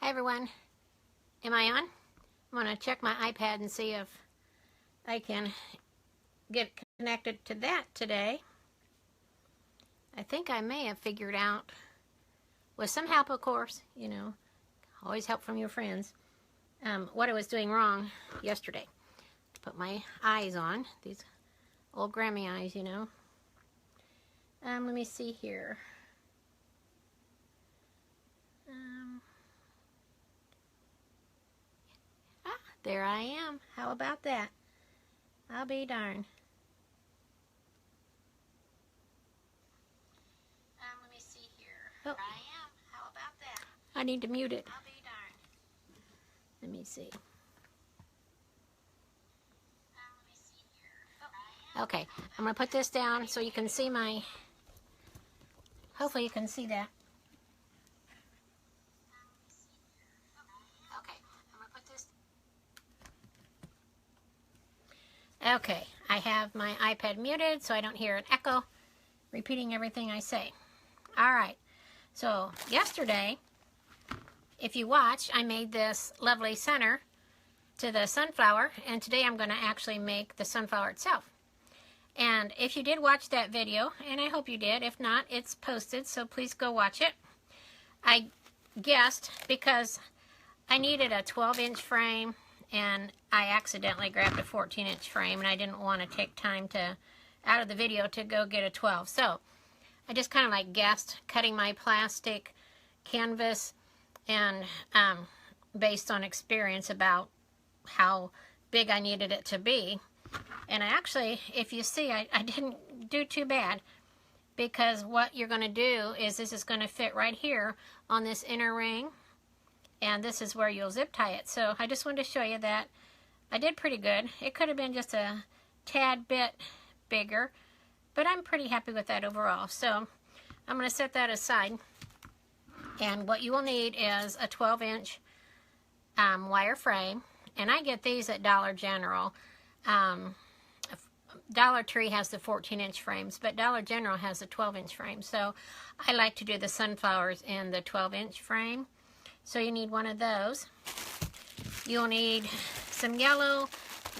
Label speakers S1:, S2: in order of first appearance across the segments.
S1: Hi everyone, am I on? I'm going to check my iPad and see if I can get connected to that today. I think I may have figured out, with some help of course, you know, always help from your friends, what I was doing wrong yesterday. Put my eyes on, these old Grammy eyes, you know. Let me see here. There I am. How about that? I'll be darned. Let me see here. Oh. There I am. How about that? I need to mute it. I'll be darned. Let me see. Let me see here. Oh. Okay, I'm going to put this down so you can see my... Hopefully you can see that. Okay, I have my iPad muted so I don't hear an echo repeating everything I say. Alright, so yesterday, if you watched, I made this lovely center to the sunflower, and today I'm going to actually make the sunflower itself. And if you did watch that video, and I hope you did, if not, it's posted, so please go watch it. I guessed because I needed a 12-inch frame, and I accidentally grabbed a 14-inch frame, and I didn't want to take time out of the video to go get a 12. So I just kind of like guessed, cutting my plastic canvas, and based on experience about how big I needed it to be. And I actually, if you see, I didn't do too bad, because what you're going to do is this is going to fit right here on this inner ring, and this is where you'll zip tie it. So I just wanted to show you that I did pretty good. It could have been just a tad bit bigger, but I'm pretty happy with that overall. So I'm going to set that aside. And what you will need is a 12-inch wire frame. And I get these at Dollar General. Dollar Tree has the 14-inch frames, but Dollar General has the 12-inch frame. So I like to do the sunflowers in the 12-inch frame. So you need one of those. You'll need some yellow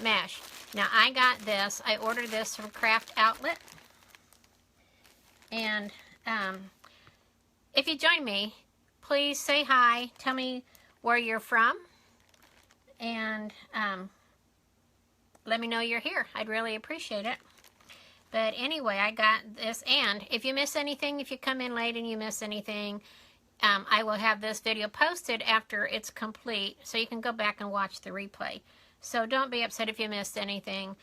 S1: mesh. Now I got this, I ordered this from Craft Outlet. And if you join me, please say hi, tell me where you're from, and let me know you're here. I'd really appreciate it. But anyway, I got this, and if you miss anything, if you come in late and you miss anything, I will have this video posted after it's complete, so you can go back and watch the replay. So don't be upset if you missed anything.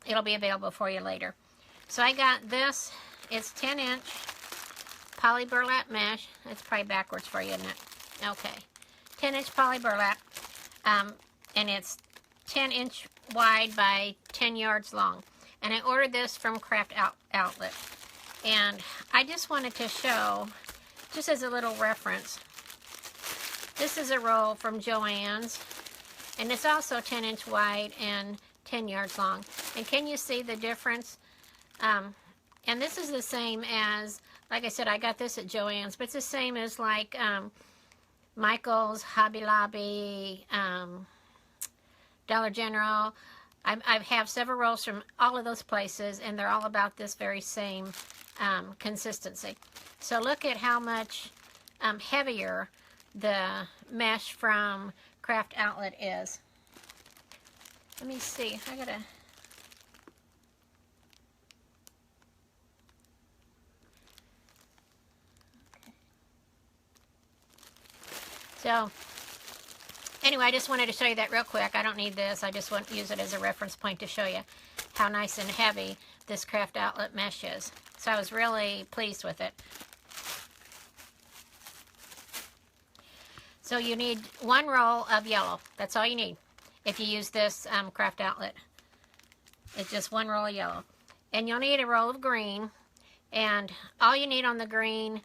S1: It'll be available for you later. So I got this. It's 10-inch poly burlap mesh. It's probably backwards for you, isn't it? Okay. 10-inch poly burlap. And it's 10-inch wide by 10 yards long. And I ordered this from Craft Outlet. And I just wanted to show, just as a little reference, this is a roll from Joann's, and it's also 10-inch wide and 10 yards long. And can you see the difference? And this is the same as, like I said, I got this at Joann's, but it's the same as like Michael's, Hobby Lobby, Dollar General. I have several rolls from all of those places, and they're all about this very same consistency. So look at how much heavier the mesh from Craft Outlet is. Let me see. I gotta... Okay. So, anyway, I just wanted to show you that real quick. I don't need this. I just want to use it as a reference point to show you how nice and heavy this Craft Outlet mesh is. So I was really pleased with it. So you need one roll of yellow. That's all you need if you use this Craft Outlet. It's just one roll of yellow. And you'll need a roll of green. And all you need on the green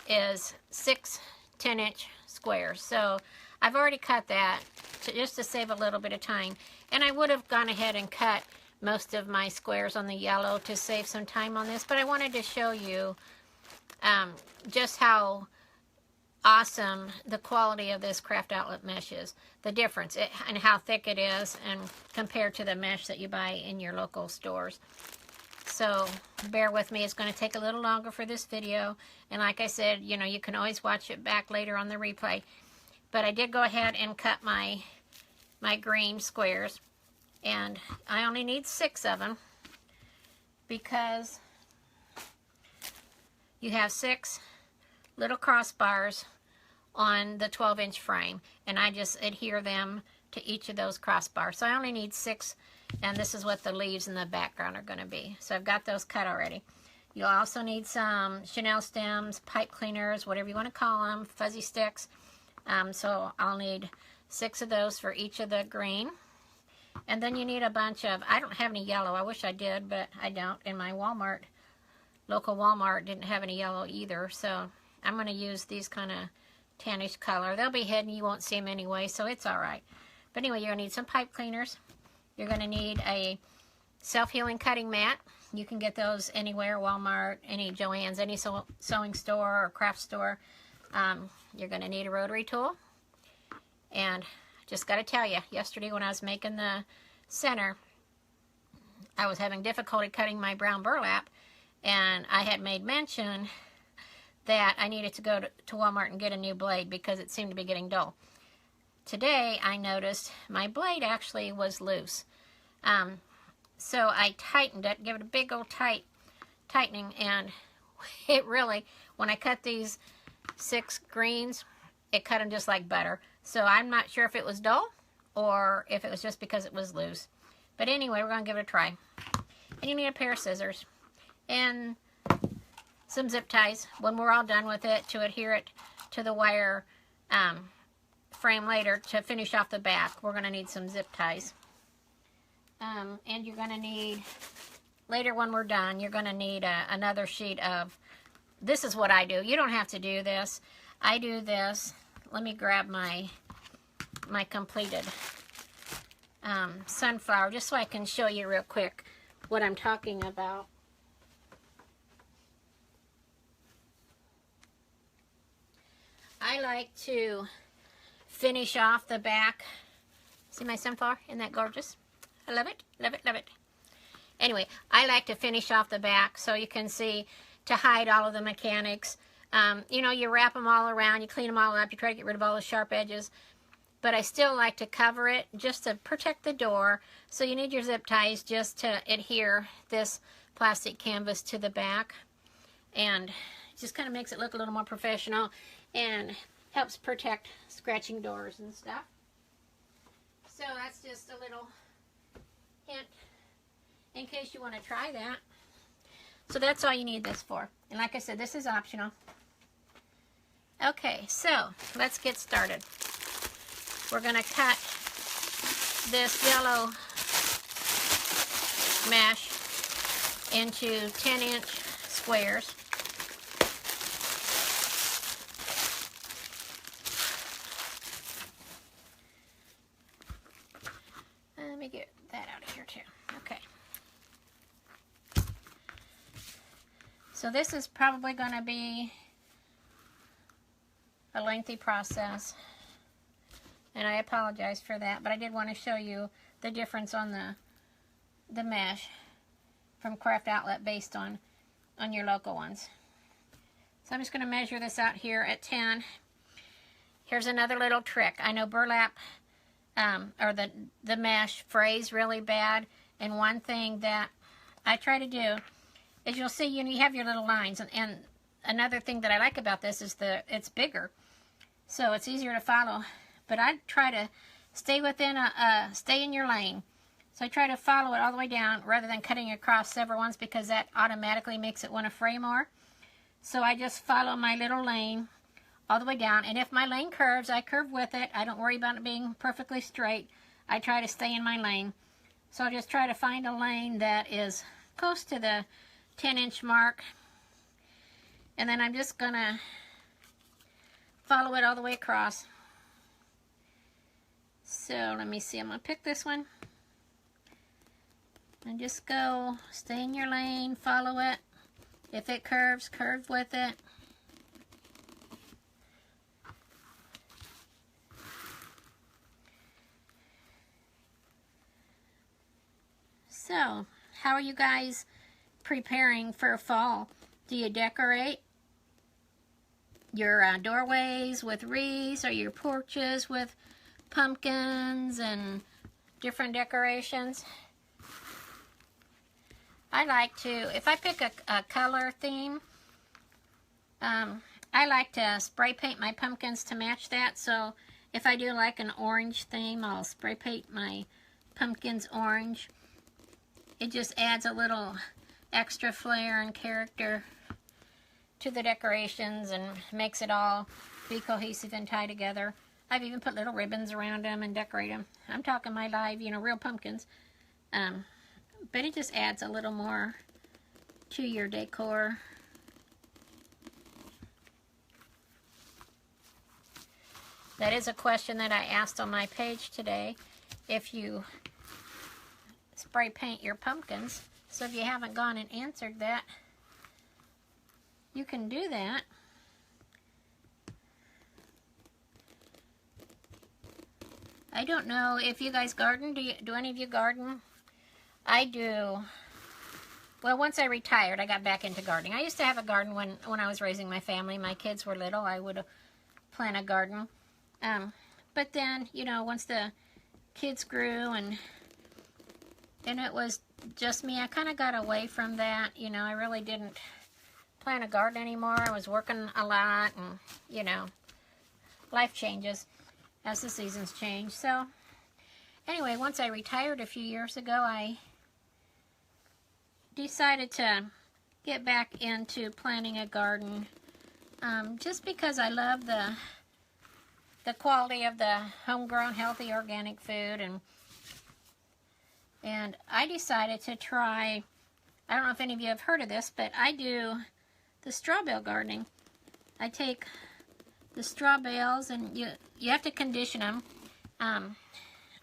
S1: is 6 10-inch squares. So I've already cut that just to save a little bit of time. And I would have gone ahead and cut most of my squares on the yellow to save some time on this. But I wanted to show you just how awesome the quality of this craft outlet mesh is. The difference and how thick it is and compared to the mesh that you buy in your local stores. So bear with me. It's going to take a little longer for this video. And like I said, you know, you can always watch it back later on the replay. But I did go ahead and cut my green squares. And I only need 6 of them because you have 6 little crossbars on the 12-inch frame, and I just adhere them to each of those crossbars. So I only need 6, and this is what the leaves in the background are going to be. So I've got those cut already. You'll also need some chenille stems, pipe cleaners, whatever you want to call them, fuzzy sticks. So I'll need 6 of those for each of the green. And then you need a bunch of, I don't have any yellow. I wish I did, but I don't. In my Walmart, local Walmart didn't have any yellow either. So I'm going to use these kind of tannish color. They'll be hidden. You won't see them anyway, so it's all right. But anyway, you're going to need some pipe cleaners. You're going to need a self-healing cutting mat. You can get those anywhere, Walmart, any Joann's, any sewing store or craft store. You're going to need a rotary tool. And just got to tell you, yesterday when I was making the center, I was having difficulty cutting my brown burlap, and I had made mention that I needed to go to Walmart and get a new blade because it seemed to be getting dull. Today, I noticed my blade actually was loose. So I tightened it, gave it a big old tightening, and it really, when I cut these 6 greens, it cut them just like butter. So I'm not sure if it was dull or if it was just because it was loose. But anyway, we're going to give it a try. And you need a pair of scissors and some zip ties when we're all done with it to adhere it to the wire frame later to finish off the back. We're going to need some zip ties. And you're going to need, later when we're done, you're going to need another sheet of, this is what I do. You don't have to do this. I do this. Let me grab my completed sunflower just so I can show you real quick what I'm talking about. I like to finish off the back. See my sunflower? Isn't that gorgeous? I love it, love it, love it. Anyway, I like to finish off the back so you can see, to hide all of the mechanics. You know, you wrap them all around, you clean them all up, you try to get rid of all the sharp edges. But I still like to cover it just to protect the door. So you need your zip ties just to adhere this plastic canvas to the back. And it just kind of makes it look a little more professional and helps protect scratching doors and stuff. So that's just a little hint in case you want to try that. So that's all you need this for. And like I said, this is optional. Okay, so let's get started. We're going to cut this yellow mesh into 10-inch squares. Let me get that out of here too. Okay. So this is probably going to be a lengthy process, and I apologize for that, but I did want to show you the difference on the mesh from Craft Outlet based on your local ones. So I'm just going to measure this out here at 10. Here's another little trick. I know burlap or the mesh frays really bad, and one thing that I try to do is, you'll see, you have your little lines, and another thing that I like about this is it's bigger, so it's easier to follow. But I try to stay within stay in your lane. So I try to follow it all the way down rather than cutting across several ones, because that automatically makes it want to fray more. So I just follow my little lane all the way down, and if my lane curves, I curve with it. I don't worry about it being perfectly straight. I try to stay in my lane. So I just try to find a lane that is close to the 10-inch mark, and then I'm just gonna follow it all the way across. So let me see, I'm gonna pick this one and just go, stay in your lane, follow it. If it curves, curve with it. How are you guys preparing for fall? Do you decorate your doorways with wreaths, or your porches with pumpkins and different decorations? I like to, if I pick a color theme, I like to spray paint my pumpkins to match that. So if I do like an orange theme, I'll spray paint my pumpkins orange. It just adds a little extra flair and character to the decorations and makes it all be cohesive and tie together. I've even put little ribbons around them and decorate them. I'm talking my live, real pumpkins. But it just adds a little more to your decor. That is a question that I asked on my page today, if you spray paint your pumpkins. So if you haven't gone and answered that, you can do that. I don't know if you guys garden. Do any of you garden? I do. Well, once I retired, I got back into gardening. I used to have a garden when I was raising my family. My kids were little. I would plant a garden. But then, once the kids grew and it was just me, I kind of got away from that. I really didn't plant a garden anymore. I was working a lot, and, life changes as the seasons change. So, anyway, once I retired a few years ago, I decided to get back into planting a garden, just because I love the quality of the homegrown, healthy, organic food, and I decided to try, I don't know if any of you have heard of this, but I do the straw bale gardening. I take the straw bales, and you have to condition them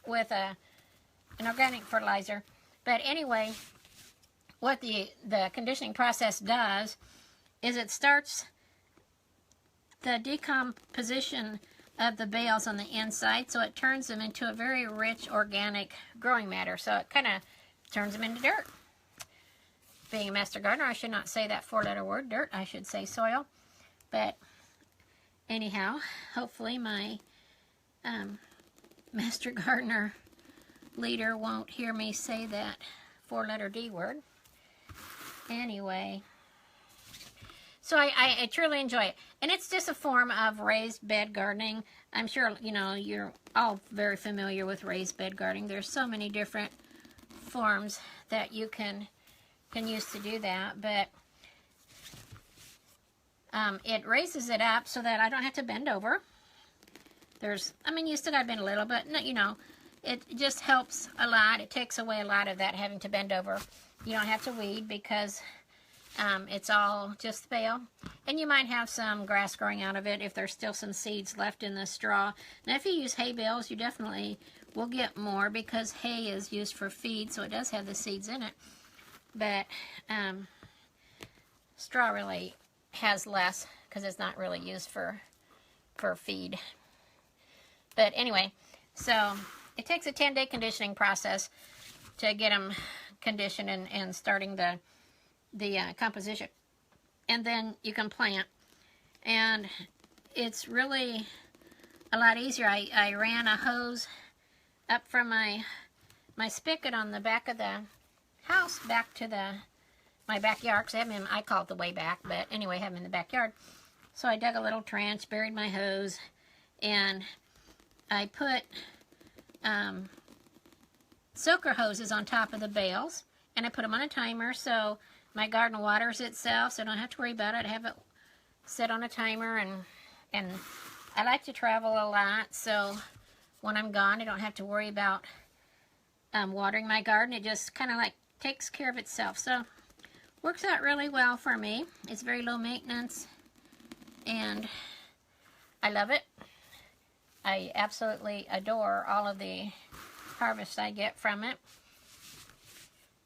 S1: with an organic fertilizer. But anyway, what the conditioning process does is it starts the decomposition of the bales on the inside, so it turns them into a very rich organic growing matter. So it kind of turns them into dirt. Being a master gardener, I should not say that four-letter word, dirt. I should say soil. But anyhow, hopefully my master gardener leader won't hear me say that four-letter D word. Anyway, so I truly enjoy it. And it's just a form of raised bed gardening. I'm sure, you're all very familiar with raised bed gardening. There's so many different forms that you can use to do that. But it raises it up so that I don't have to bend over. You still got to bend a little, but, it just helps a lot. It takes away a lot of that having to bend over. You don't have to weed because it's all just bale. And you might have some grass growing out of it if there's still some seeds left in the straw. Now, if you use hay bales, you definitely will get more because hay is used for feed, so it does have the seeds in it. But straw really has less because it's not really used for feed. But anyway, so it takes a 10-day conditioning process to get them conditioned and starting the composition. And then you can plant. And it's really a lot easier. I ran a hose up from my spigot on the back of the house back to my backyard, because I call it the way back, but anyway, I have them in the backyard. So I dug a little trench, buried my hose, and I put soaker hoses on top of the bales, and I put them on a timer so my garden waters itself, so I don't have to worry about it. I have it set on a timer, and I like to travel a lot, so when I'm gone, I don't have to worry about watering my garden. It just kind of like takes care of itself. So works out really well for me. It's very low maintenance, and I love it. I absolutely adore all of the harvest I get from it.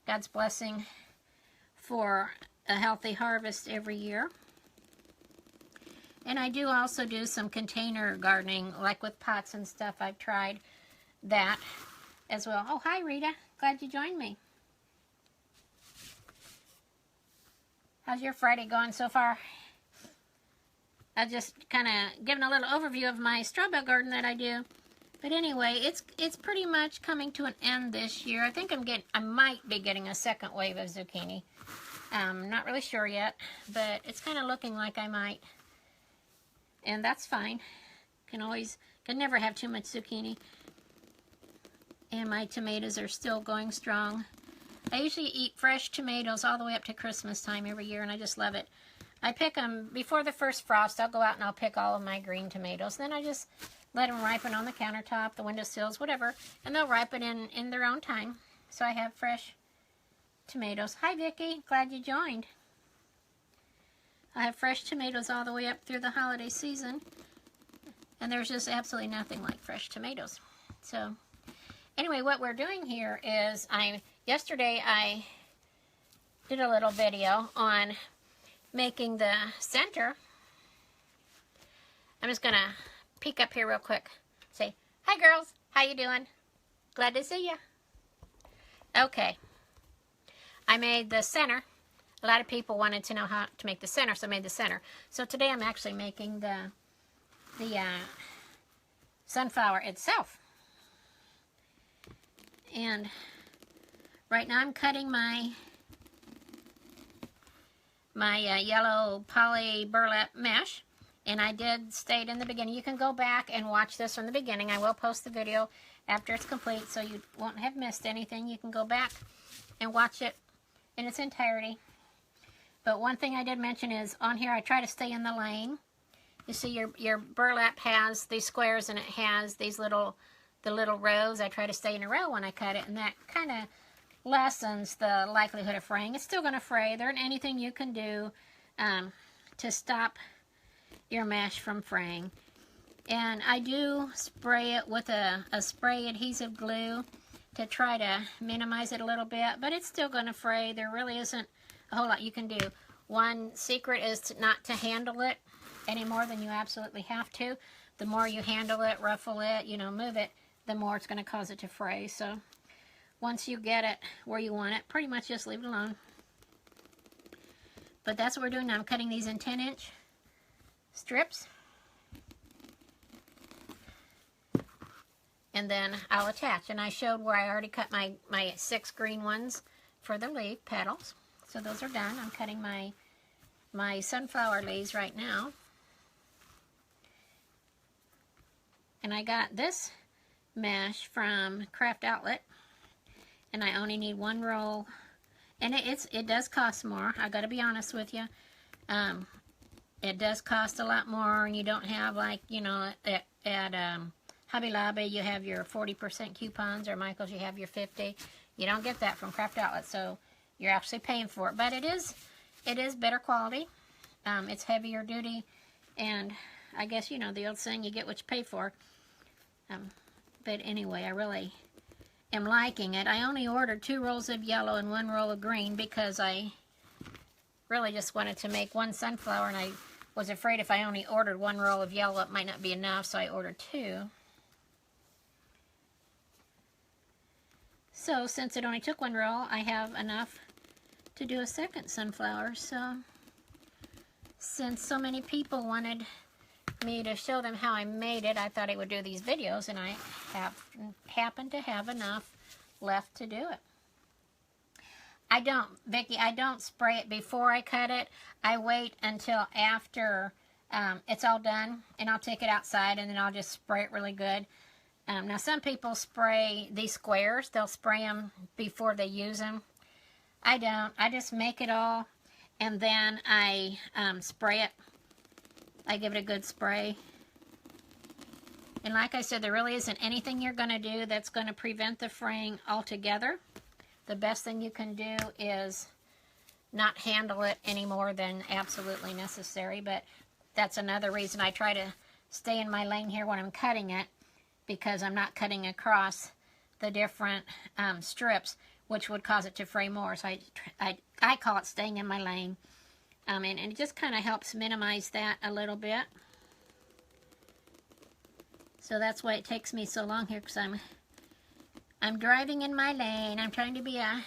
S1: God's blessing for a healthy harvest every year. And I do also do some container gardening, like with pots and stuff. I've tried that as well. Oh, hi, Rita. Glad you joined me. How's your Friday going so far? I just kind of giving a little overview of my straw bale garden that I do. But anyway, it's pretty much coming to an end this year. I think I might be getting a second wave of zucchini. Not really sure yet, but it's kind of looking like I might. And that's fine. Can never have too much zucchini. And my tomatoes are still going strong. I usually eat fresh tomatoes all the way up to Christmas time every year, and I just love it. I pick them before the first frost. I'll go out and I'll pick all of my green tomatoes. Then I just let them ripen on the countertop, the windowsills, whatever, and they'll ripen in their own time. So I have fresh tomatoes. Hi, Vicki. Glad you joined. I have fresh tomatoes all the way up through the holiday season, and there's just absolutely nothing like fresh tomatoes. So anyway, what we're doing here is yesterday I did a little video on making the center. I'm just going to peek up here real quick. Say, hi girls, how you doing? Glad to see you. Okay. I made the center. A lot of people wanted to know how to make the center, so I made the center. So today I'm actually making the sunflower itself. And right now I'm cutting my yellow poly burlap mesh, and I did state in the beginning, you can go back and watch this from the beginning. I will post the video after it's complete, so you won't have missed anything. You can go back and watch it in its entirety. But one thing I did mention is on here I try to stay in the lane. You see your burlap has these squares and it has these the little rows. I try to stay in a row when I cut it, and that kind of lessens the likelihood of fraying. It's still going to fray. There isn't anything you can do to stop your mesh from fraying. And I do spray it with a spray adhesive glue to try to minimize it a little bit, but it's still going to fray. There really isn't a whole lot you can do. One secret is not to handle it any more than you absolutely have to. The more you handle it, ruffle it, move it, the more it's going to cause it to fray. So once you get it where you want it, pretty much just leave it alone. But that's what we're doing now. I'm cutting these in 10-inch strips. And then I'll attach. And I showed where I already cut my 6 green ones for the leaf petals. So those are done. I'm cutting my sunflower leaves right now. And I got this mesh from Craft Outlet. And I only need 1 roll. And it does cost more. I gotta be honest with you. It does cost a lot more, and you don't have, like, at Hobby Lobby you have your 40% coupons, or Michael's you have your 50. You don't get that from Craft Outlet, so you're actually paying for it. But it is better quality. It's heavier duty, and I guess the old saying, you get what you pay for. But anyway, I really am liking it. I only ordered 2 rolls of yellow and 1 roll of green because I really just wanted to make 1 sunflower, and I was afraid if I only ordered 1 roll of yellow it might not be enough, so I ordered 2. So since it only took 1 roll, I have enough to do a second sunflower. So since so many people wanted me to show them how I made it, I thought I would do these videos, and I happen to have enough left to do it. Vicki, I don't spray it before I cut it. I wait until after it's all done, and I'll take it outside, and then I'll just spray it really good. Now, some people spray these squares. They'll spray them before they use them. I don't. I just make it all, and then I spray it. I give it a good spray. And like I said, there really isn't anything you're going to do that's going to prevent the fraying altogether. The best thing you can do is not handle it any more than absolutely necessary. But that's another reason I try to stay in my lane here when I'm cutting it, because I'm not cutting across the different strips, which would cause it to fray more. So I call it staying in my lane. And it just kind of helps minimize that a little bit. So that's why it takes me so long here, because I'm driving in my lane. I'm trying to be a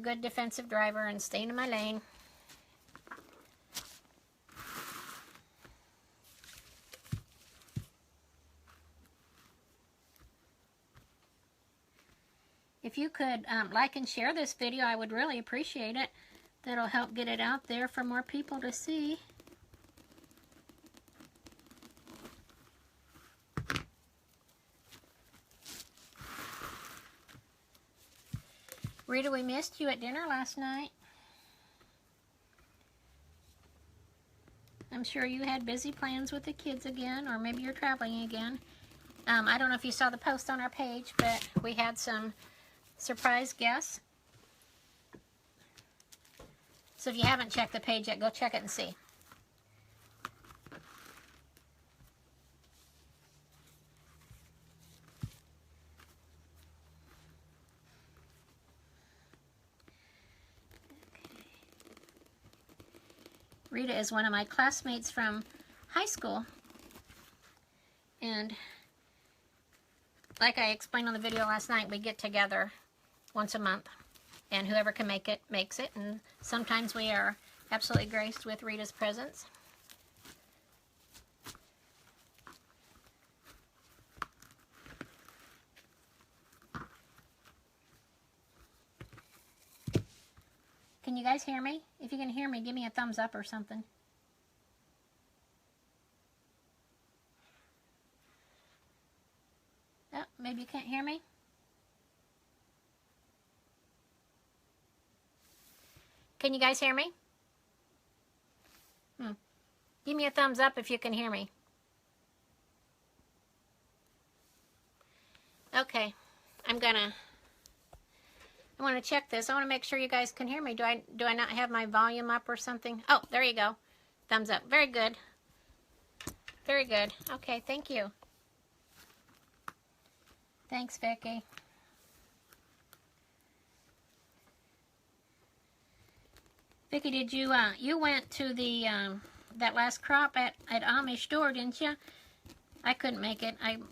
S1: good defensive driver and staying in my lane. if you could like and share this video, I would really appreciate it. That'll help get it out there for more people to see. Rita, we missed you at dinner last night. I'm sure you had busy plans with the kids again, or maybe you're traveling again. I don't know if you saw the post on our page, but we had some surprise guests. So if you haven't checked the page yet, go check it and see. Rita is one of my classmates from high school, and like I explained on the video last night, we get together once a month, and whoever can make it makes it, and sometimes we are absolutely graced with Rita's presence. Can you guys hear me? If you can hear me, give me a thumbs up or something. Oh, maybe you can't hear me? Can you guys hear me? Give me a thumbs up if you can hear me. Okay, I want to check this. I want to make sure you guys can hear me. Do I not have my volume up or something? Oh, there you go. Thumbs up. Very good. Very good. Okay, thank you. Thanks, Vicki. Vicki, did you you went to the that last crop at Amish store, didn't you? I couldn't make it. I'm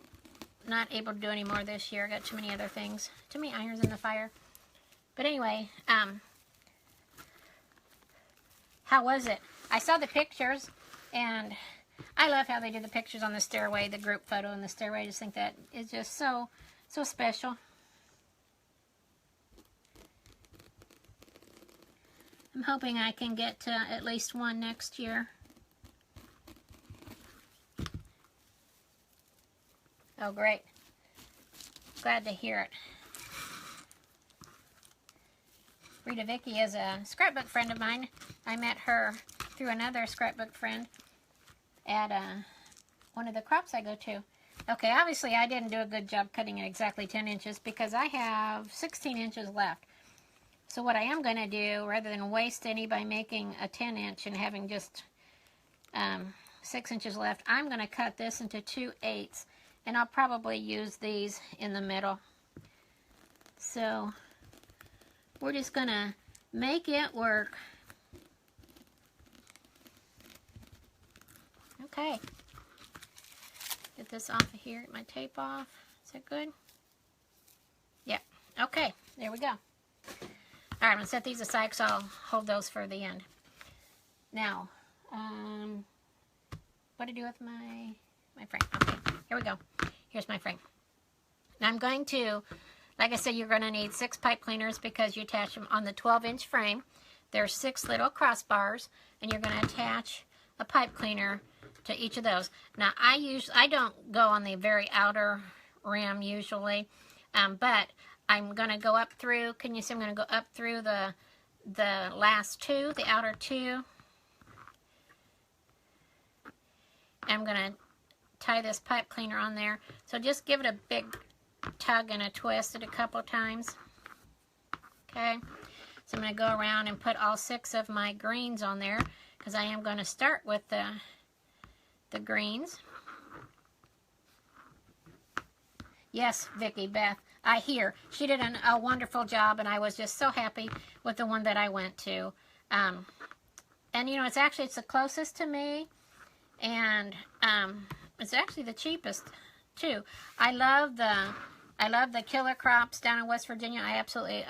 S1: not able to do any more this year. I got too many other things. Too many irons in the fire. But anyway, how was it? I saw the pictures, and I love how they did the pictures on the stairway, the group photo on the stairway. I just think that is just so special. I'm hoping I can get to at least one next year. Oh, great. Glad to hear it. Rita Vicki is a scrapbook friend of mine. I met her through another scrapbook friend at one of the crops I go to. Okay, obviously I didn't do a good job cutting it exactly 10 inches because I have 16 inches left. So what I am going to do, rather than waste any by making a 10 inch and having just 6 inches left, I'm going to cut this into 2/8, and I'll probably use these in the middle. So we're just going to make it work. Okay. Get this off of here, get my tape off. Is that good? Yeah. Okay, there we go. All right, I'm going to set these aside because I'll hold those for the end. Now, what to do with my frame? Okay, here we go. Here's my frame. Now I'm going to, like I said, you're going to need 6 pipe cleaners because you attach them on the 12-inch frame. There's 6 little crossbars, and you're going to attach a pipe cleaner to each of those. Now, I don't go on the very outer rim usually, but I'm going to go up through. Can you see I'm going to go up through the last 2, the outer 2. I'm going to tie this pipe cleaner on there. So just give it a big tug and a twist it a couple times. Okay. So I'm going to go around and put all 6 of my greens on there because I am going to start with the greens. Yes, Vicki Beth, I hear. She did a wonderful job, and I was just so happy with the one that I went to. And you know, it's the closest to me, and it's actually the cheapest too. I love the killer crops down in West Virginia. I absolutely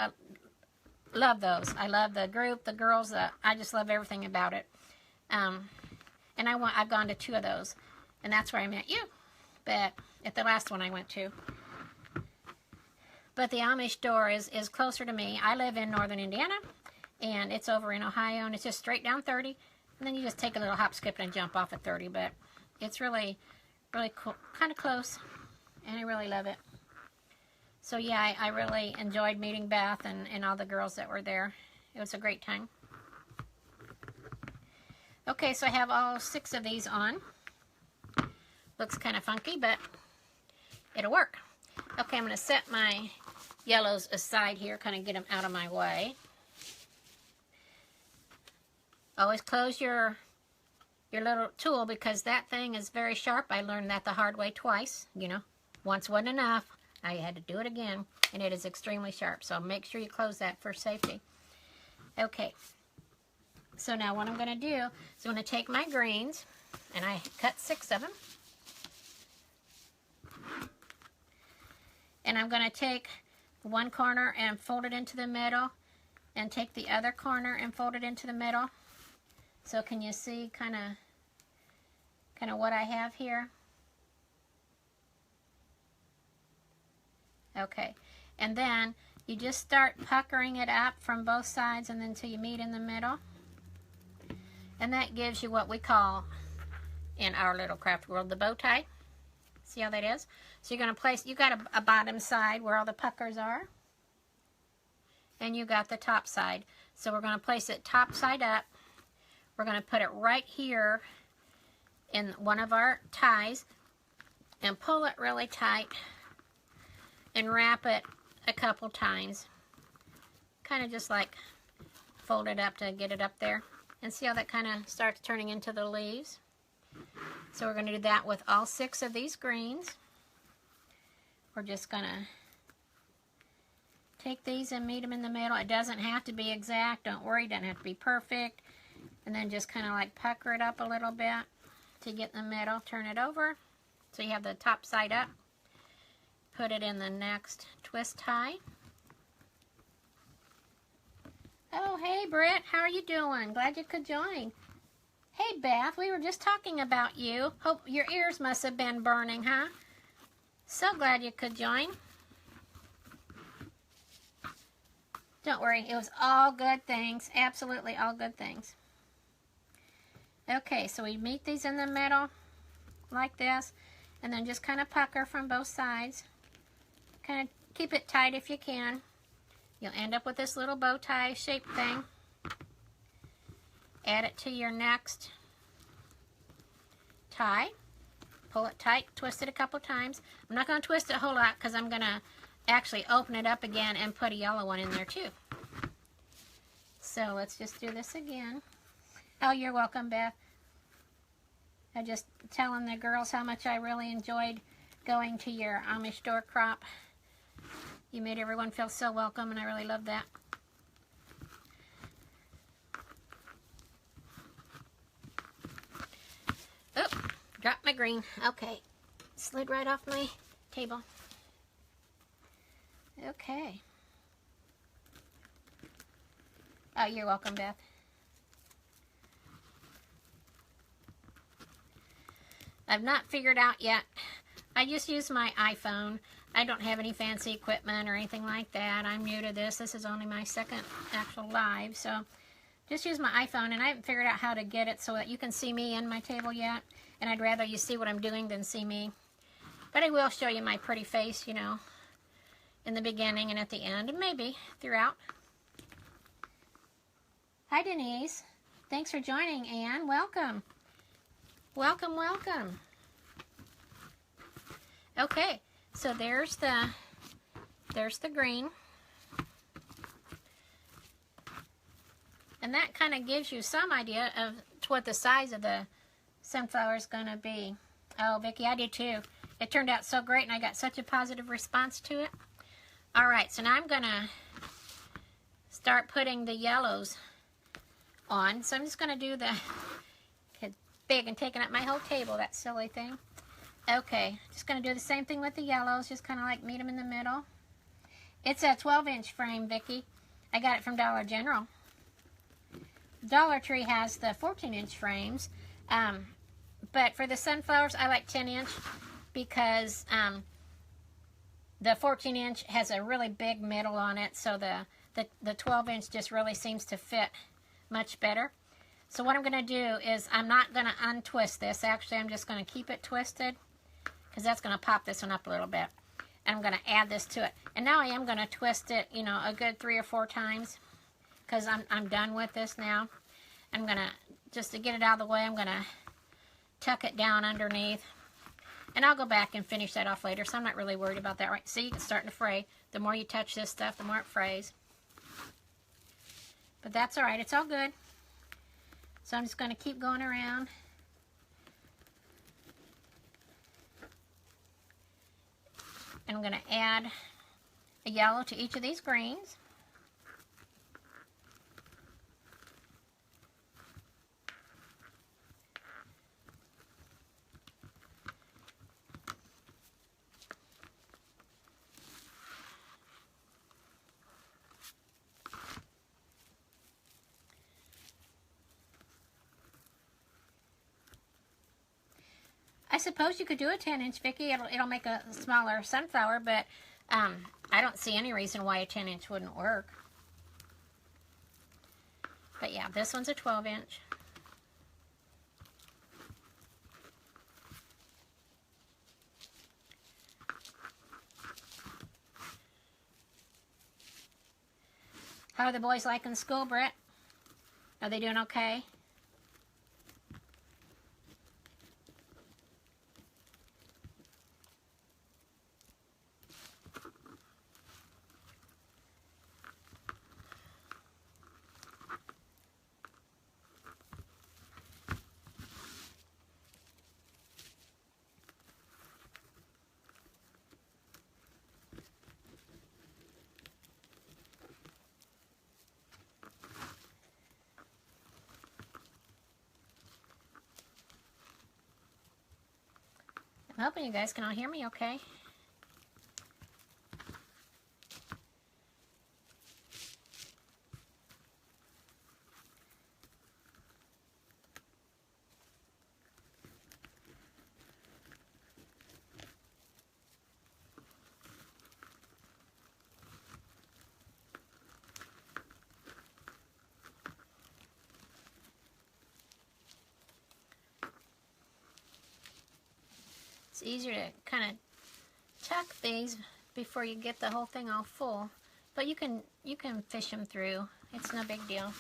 S1: love those. I love the group, the girls. I just love everything about it. And I've gone to 2 of those, and that's where I met you. But at the last one I went to. but the Amish store is closer to me. I live in northern Indiana, and it's over in Ohio, and it's just straight down 30, and then you just take a little hop, skip, and jump off at 30, but it's really, really cool, kind of close, and I really love it. So yeah, I really enjoyed meeting Beth and all the girls that were there. It was a great time. Okay, so I have all 6 of these on. Looks kind of funky, but it'll work. Okay, I'm going to set my yellows aside here, kind of get them out of my way. Always close your little tool because that thing is very sharp. I learned that the hard way twice. You know, once wasn't enough. I had to do it again, and it is extremely sharp. So make sure you close that for safety. Okay. So now what I'm going to do is I'm going to take my greens, and I cut 6 of them. And I'm going to take one corner and fold it into the middle, and take the other corner and fold it into the middle. So can you see kind of what I have here? Okay. And then you just start puckering it up from both sides and then until you meet in the middle. And that gives you what we call, in our little craft world, the bow tie. See how that is? So you're going to place, you got a bottom side where all the puckers are. And you got the top side. So we're going to place it top side up. We're going to put it right here in one of our ties and pull it really tight and wrap it a couple times. Kind of just like fold it up to get it up there. And see how that kind of starts turning into the leaves? So we're going to do that with all 6 of these greens. We're just going to take these and meet them in the middle. It doesn't have to be exact. Don't worry, it doesn't have to be perfect. And then just kind of like pucker it up a little bit to get in the middle. Turn it over so you have the top side up. Put it in the next twist tie. Oh, hey, Britt. How are you doing? Glad you could join. Hey, Beth. We were just talking about you. Hope your ears must have been burning, huh? So glad you could join. Don't worry. It was all good things. Absolutely all good things. Okay, so we meet these in the middle like this. And then just kind of pucker from both sides. Kind of keep it tight if you can. You'll end up with this little bow tie shaped thing. Add it to your next tie. Pull it tight, twist it a couple times. I'm not going to twist it a whole lot because I'm going to actually open it up again and put a yellow one in there too. So let's just do this again. Oh, you're welcome, Beth. I'm just telling the girls how much I really enjoyed going to your Amish store crop. You made everyone feel so welcome, and I really love that. Oh, dropped my green. Okay. Slid right off my table. Okay. Oh, you're welcome, Beth. I've not figured out yet. I just use my iPhone. I don't have any fancy equipment or anything like that. I'm new to this. This is only my second actual live, so just use my iPhone, and I haven't figured out how to get it so that you can see me in my table yet, and I'd rather you see what I'm doing than see me. But I will show you my pretty face, you know, in the beginning and at the end, and maybe throughout. Hi, Denise. Thanks for joining, Anne. Welcome. Welcome, welcome. Okay. So there's the green. And that kind of gives you some idea of what the size of the sunflower is going to be. Oh, Vicki, I do too. It turned out so great, and I got such a positive response to it. All right, so now I'm going to start putting the yellows on. So I'm just going to do the big and taking up my whole table, that silly thing. Okay, just going to do the same thing with the yellows, just kind of like meet them in the middle. It's a 12-inch frame, Vicki. I got it from Dollar General. Dollar Tree has the 14-inch frames, but for the sunflowers, I like 10-inch because the 14-inch has a really big middle on it, so the 12-inch just really seems to fit much better. So what I'm going to do is I'm not going to untwist this. Actually, I'm just going to keep it twisted because that's going to pop this one up a little bit. And I'm going to add this to it. And now I am going to twist it, you know, a good 3 or 4 times because I'm done with this now. I'm going to, just to get it out of the way, I'm going to tuck it down underneath. And I'll go back and finish that off later, so I'm not really worried about that. Right? See, it's starting to fray. The more you touch this stuff, the more it frays. But that's all right. It's all good. So I'm just going to keep going around. And I'm going to add a yellow to each of these greens. I suppose you could do a 10-inch, Vicki. It'll make a smaller sunflower, but I don't see any reason why a 10-inch wouldn't work. But yeah, this one's a 12-inch. How are the boys liking school, Britt? Are they doing okay? I'm hoping you guys can all hear me okay. It's easier to kind of tuck these before you get the whole thing all full, but you can fish them through. It's no big deal.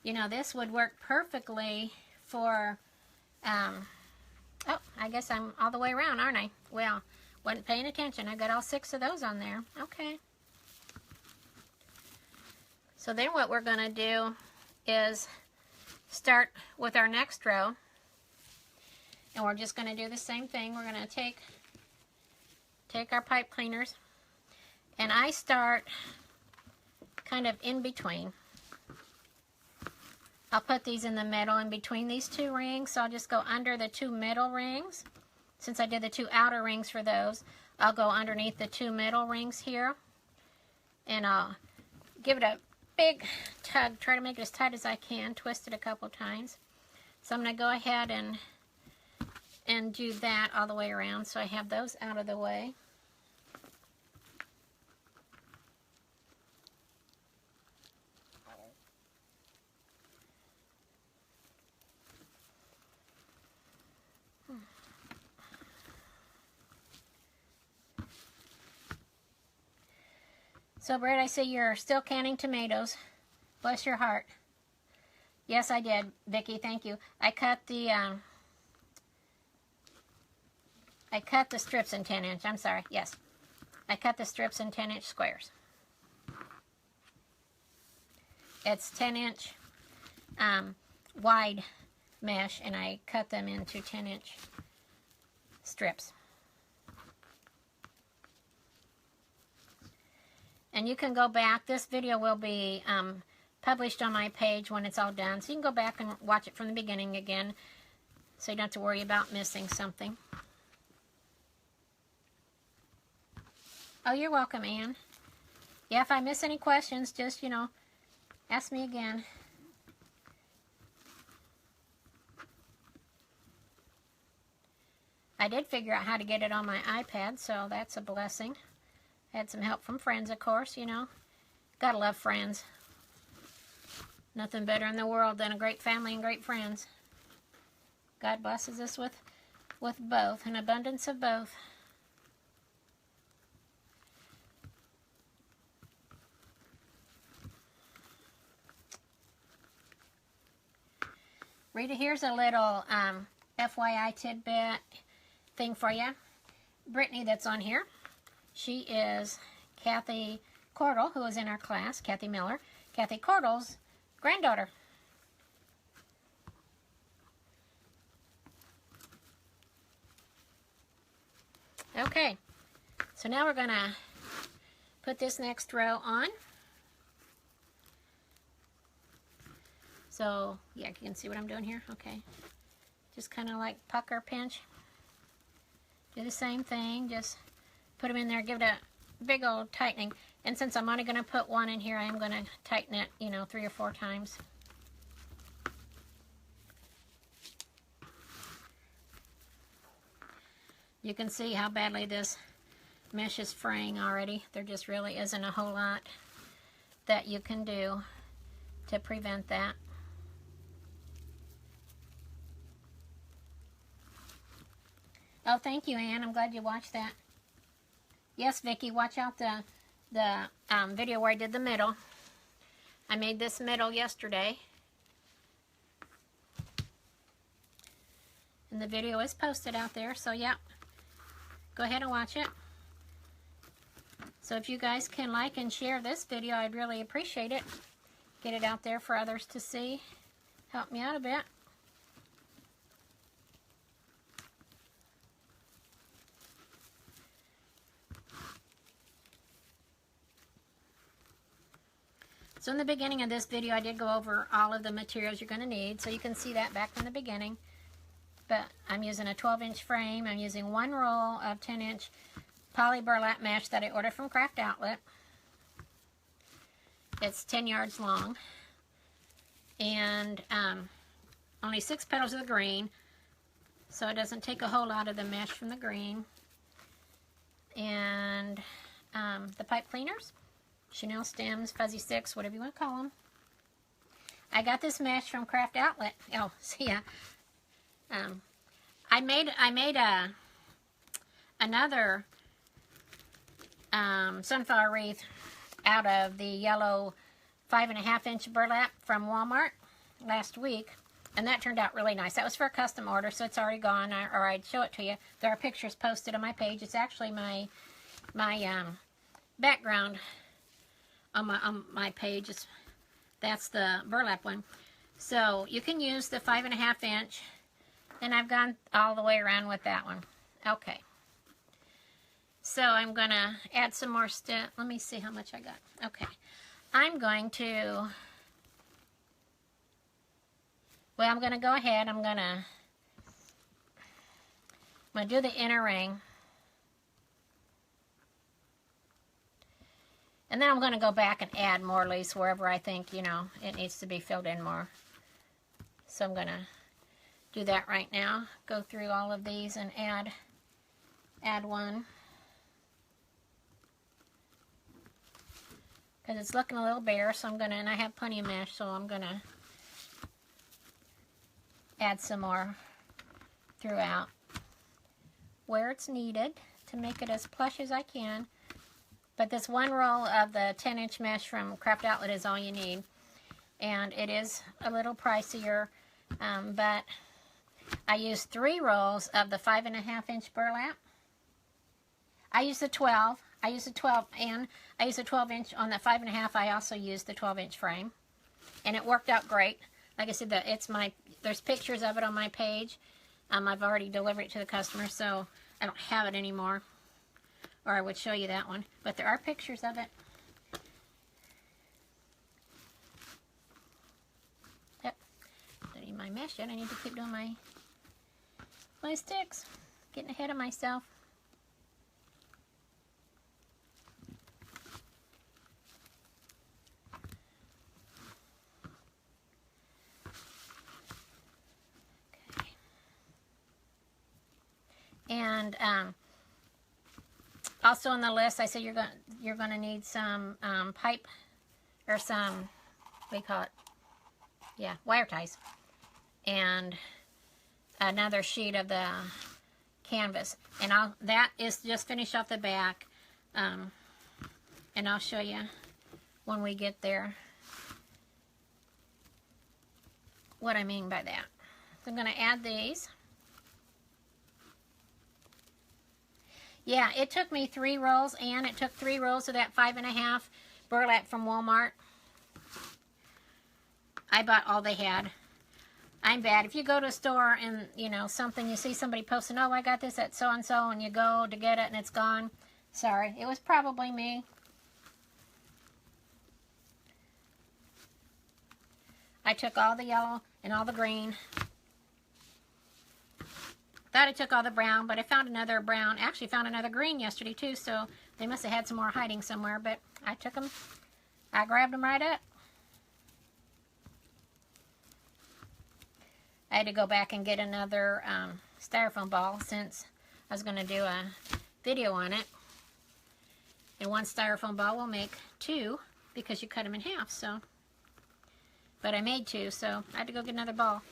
S1: You know, this would work perfectly for, oh, I guess I'm all the way around, aren't I? Well, wasn't paying attention. I got all 6 of those on there. Okay. So then what we're going to do is start with our next row. And we're just going to do the same thing. We're going to take our pipe cleaners. And I start kind of in between. I'll put these in the middle in between these 2 rings. So I'll just go under the 2 middle rings. Since I did the 2 outer rings for those, I'll go underneath the 2 middle rings here. And I'll give it a big tug, try to make it as tight as I can, twist it a couple times. So I'm going to go ahead and do that all the way around so I have those out of the way. So, Brett, I see you're still canning tomatoes. Bless your heart. Yes, I did, Vicki. Thank you. I cut the strips in 10-inch. I'm sorry. Yes, I cut the strips in 10-inch squares. It's 10-inch wide mesh, and I cut them into 10-inch strips. And you can go back. This video will be published on my page when it's all done. So you can go back and watch it from the beginning again so you don't have to worry about missing something. Oh, you're welcome, Anne. Yeah, if I miss any questions, just, you know, ask me again. I did figure out how to get it on my iPad, so that's a blessing. Had some help from friends, of course, you know. Gotta love friends. Nothing better in the world than a great family and great friends. God blesses us with both, an abundance of both. Rita, here's a little FYI tidbit thing for you. Brittany that's on here, she is Kathy Cordell, who is in our class, Kathy Miller, Kathy Cordell's granddaughter. Okay, so now we're going to put this next row on. So, yeah, you can see what I'm doing here. Okay, just kind of like pucker pinch. Do the same thing, just put them in there, give it a big old tightening. And since I'm only going to put one in here, I am going to tighten it, you know, 3 or 4 times. You can see how badly this mesh is fraying already. There just really isn't a whole lot that you can do to prevent that. Oh, thank you, Ann. I'm glad you watched that. Yes, Vicki, watch out the video where I did the middle. I made this middle yesterday. And the video is posted out there, so yeah. Go ahead and watch it. So if you guys can like and share this video, I'd really appreciate it. Get it out there for others to see. Help me out a bit. So in the beginning of this video, I did go over all of the materials you're going to need, so you can see that back from the beginning. But I'm using a 12-inch frame. I'm using 1 roll of 10-inch poly burlap mesh that I ordered from Craft Outlet. It's 10 yards long. And only 6 petals of the green, so it doesn't take a whole lot of the mesh from the green. And the pipe cleaners. Chanel stems, fuzzy sticks, whatever you want to call them. I got this mesh from Craft Outlet. Oh, see ya. I made another sunflower wreath out of the yellow 5.5-inch burlap from Walmart last week, and that turned out really nice. That was for a custom order, so it's already gone, or I'd show it to you. There are pictures posted on my page. It's actually my background on my page. That's the burlap one. So you can use the 5.5-inch, and I've gone all the way around with that one. Okay. So I'm going to add some more stuff. Let me see how much I got. Okay. I'm going to go ahead. I'm going to do the inner ring. And then I'm going to go back and add more lace wherever I think, you know, it needs to be filled in more. So I'm going to do that right now. Go through all of these and add one. Because it's looking a little bare, so I'm going to, and I have plenty of mesh, so I'm going to add some more throughout where it's needed to make it as plush as I can. But this 1 roll of the 10-inch mesh from Craft Outlet is all you need. And it is a little pricier, but I used 3 rolls of the 5.5-inch burlap. I used the 12. I used the 12, and I used the 12-inch on the 5.5. I also used the 12-inch frame, and it worked out great. Like I said, there's pictures of it on my page. I've already delivered it to the customer, so I don't have it anymore. Or I would show you that one. But there are pictures of it. Yep. Don't need my mesh yet. I need to keep doing my sticks. Getting ahead of myself. Okay. And also on the list, I said you're gonna need some pipe or some, what do you call it? Yeah, wire ties, and another sheet of the canvas. And that is just finish off the back, and I'll show you when we get there what I mean by that. So I'm going to add these. Yeah, it took me 3 rolls, and it took 3 rolls of that 5.5 burlap from Walmart. I bought all they had. I'm bad. If you go to a store and, you know, something, you see somebody posting, oh, I got this at so-and-so, and you go to get it and it's gone. Sorry, it was probably me. I took all the yellow and all the green. Thought I took all the brown, but I found another brown. Actually found another green yesterday too, so they must have had some more hiding somewhere, but I took them. I grabbed them right up. I had to go back and get another styrofoam ball since I was going to do a video on it. And 1 styrofoam ball will make 2 because you cut them in half, so. But I made 2, so I had to go get another ball.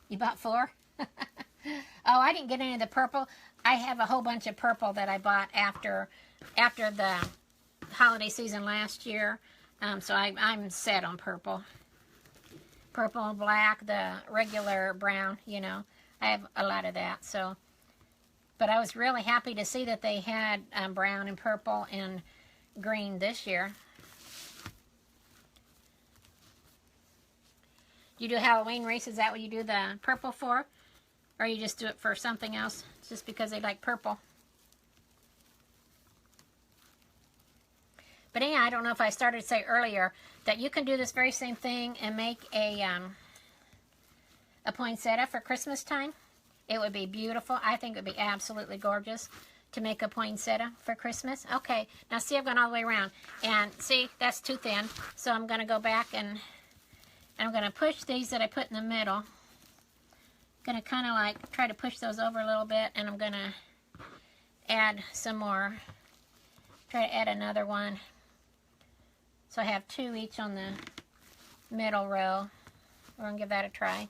S1: You bought 4? Oh, I didn't get any of the purple. I have a whole bunch of purple that I bought after the holiday season last year. So I'm set on purple. Purple and black, the regular brown, you know. I have a lot of that, so. But I was really happy to see that they had brown and purple and green this year. You do Halloween wreaths, is that what you do the purple for? Or you just do it for something else, just because they like purple? But yeah, I don't know if I started to say earlier that you can do this very same thing and make a poinsettia for Christmas time. It would be beautiful. I think it would be absolutely gorgeous to make a poinsettia for Christmas. Okay, now see, I've gone all the way around. And see, that's too thin. So I'm going to go back and I'm going to push these that I put in the middle. Going to kind of like try to push those over a little bit, and I'm going to add some more. Try to add another one. So I have 2 each on the middle row. We're going to give that a try.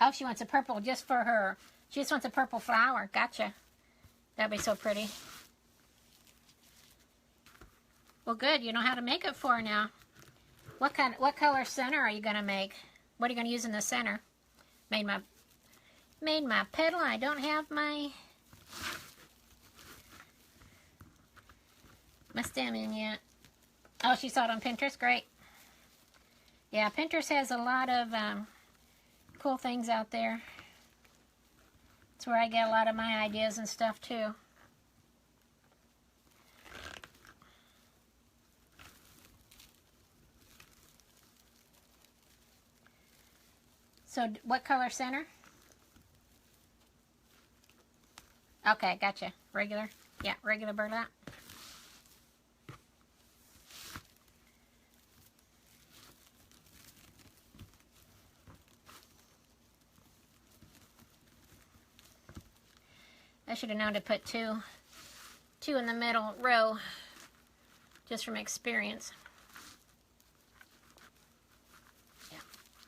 S1: Oh, she wants a purple just for her. She just wants a purple flower. Gotcha. That'd be so pretty. Well, good. You know how to make it for her now. What color center are you going to make? What are you going to use in the center? Made my petal. I don't have my stem in yet. Oh, she saw it on Pinterest. Great. Yeah, Pinterest has a lot of cool things out there. It's where I get a lot of my ideas and stuff too. So what color center? Okay, gotcha. Regular? Yeah, regular burlap. I should have known to put two in the middle row, just from experience. Yeah,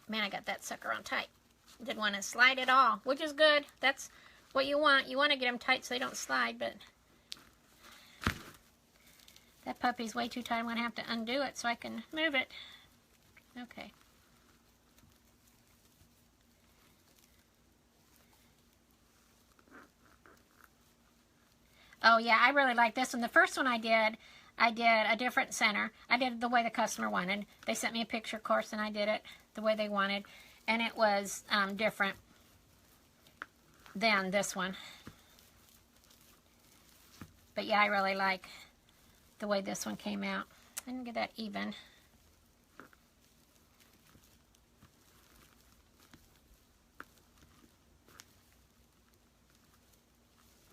S1: man, I got that sucker on tight. Didn't want to slide at all, which is good. That's what you want. You want to get them tight so they don't slide, but that puppy's way too tight. I'm going to have to undo it so I can move it. Okay. Oh yeah, I really like this one. The first one I did a different center. I did it the way the customer wanted. They sent me a picture, of course, and I did it the way they wanted. And it was different than this one. But yeah, I really like the way this one came out. I didn't get that even.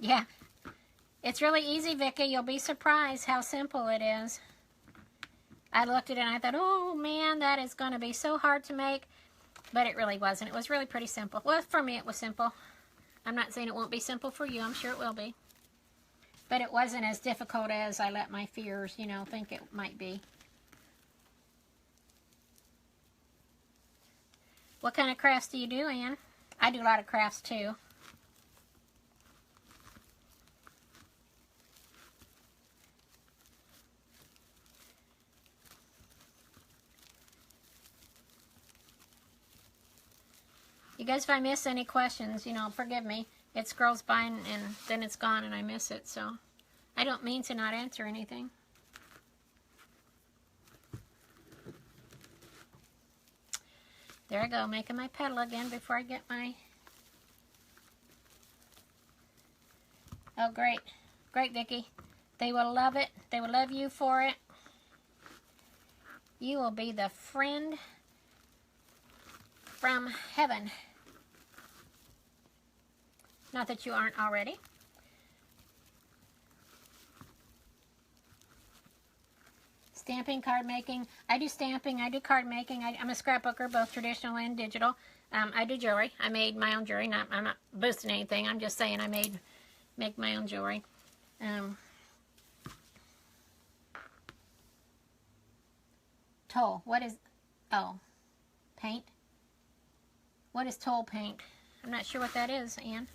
S1: Yeah, it's really easy, Vicki. You'll be surprised how simple it is. I looked at it and I thought, oh man, that is going to be so hard to make. But it really wasn't. It was really pretty simple. Well, for me it was simple. I'm not saying it won't be simple for you. I'm sure it will be. But it wasn't as difficult as I let my fears, you know, think it might be. What kind of crafts do you do, Ann? I do a lot of crafts too. You guys, if I miss any questions, you know, forgive me. It scrolls by and then it's gone and I miss it, so I don't mean to not answer anything. There I go, making my petal again before I get my... Oh, great. Great, Vicki. They will love it. They will love you for it. You will be the friend from heaven. Not that you aren't already. Stamping, card making. I do stamping, I do card making. I'm a scrapbooker, both traditional and digital. I do jewelry. I made my own jewelry. I'm not boosting anything. I'm just saying I make my own jewelry. Toll. What is... Oh. Paint. What is toll paint? I'm not sure what that is, Ann.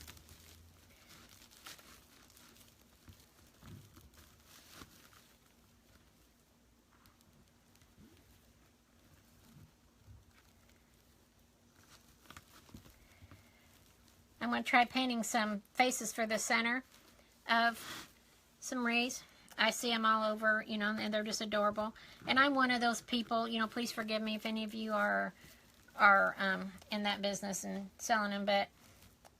S1: I'm going to try painting some faces for the center of some rays. I see them all over, you know, and they're just adorable. And I'm one of those people, you know, please forgive me if any of you are in that business and selling them, but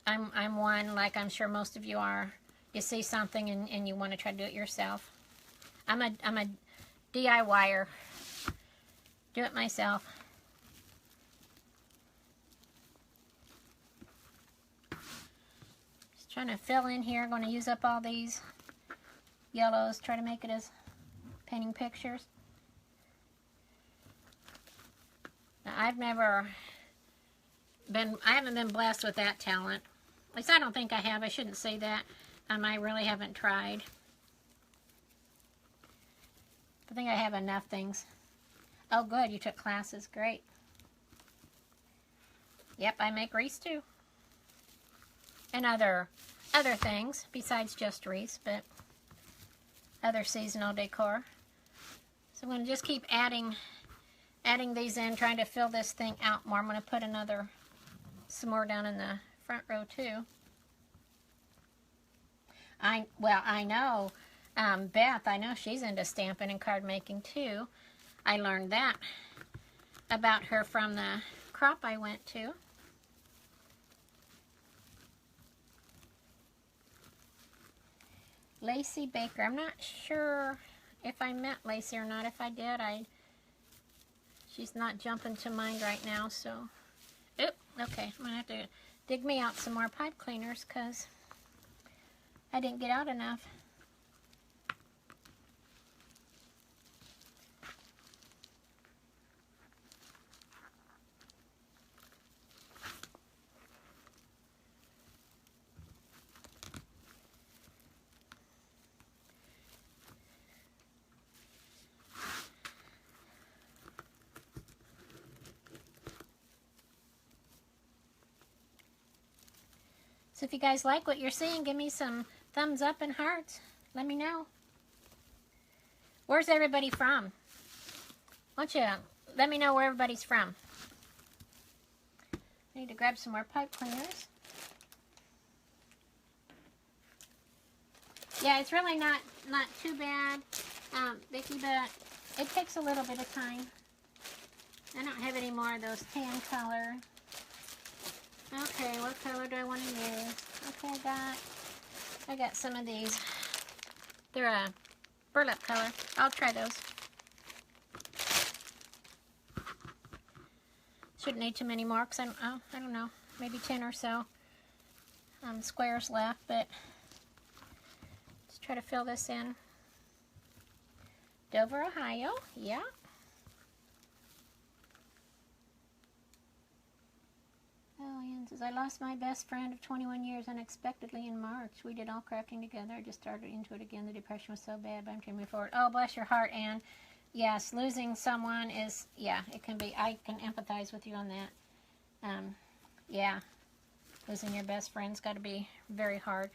S1: I'm one, like I'm sure most of you are. You see something and you want to try to do it yourself. I'm a DIYer. Do it myself. Trying to fill in here. I'm going to use up all these yellows. Try to make it as painting pictures. Now, I haven't been blessed with that talent. At least I don't think I have. I shouldn't say that. I really haven't tried. I think I have enough things. Oh, good. You took classes. Great. Yep, I make wreaths too. And other things besides just wreaths, but other seasonal decor. So I'm going to just keep adding these in, trying to fill this thing out more. I'm going to put some more down in the front row too. I know Beth. I know she's into stamping and card making too. I learned that about her from the crop I went to. Lacey Baker. I'm not sure if I met Lacey or not. If I did, she's not jumping to mind right now, so... Oop, okay. I'm going to have to dig me out some more pipe cleaners because I didn't get out enough. So if you guys like what you're seeing, give me some thumbs up and hearts. Let me know. Where's everybody from? Why don't you let me know where everybody's from. I need to grab some more pipe cleaners. Yeah, it's really not too bad, Vicki, but it takes a little bit of time. I don't have any more of those tan color. Okay, what color do I want to use? Okay, I got some of these. They're a burlap color. I'll try those. Shouldn't need too many more because I don't know, maybe 10 or so squares left, but try to fill this in. Dover, Ohio. Yeah. Oh, Ian says, I lost my best friend of 21 years unexpectedly in March. We did all crafting together. I just started into it again. The depression was so bad, but I'm trying to move forward. Oh, bless your heart, Anne. Yes, losing someone is, yeah, it can be. I can empathize with you on that. Yeah, losing your best friend's got to be very hard.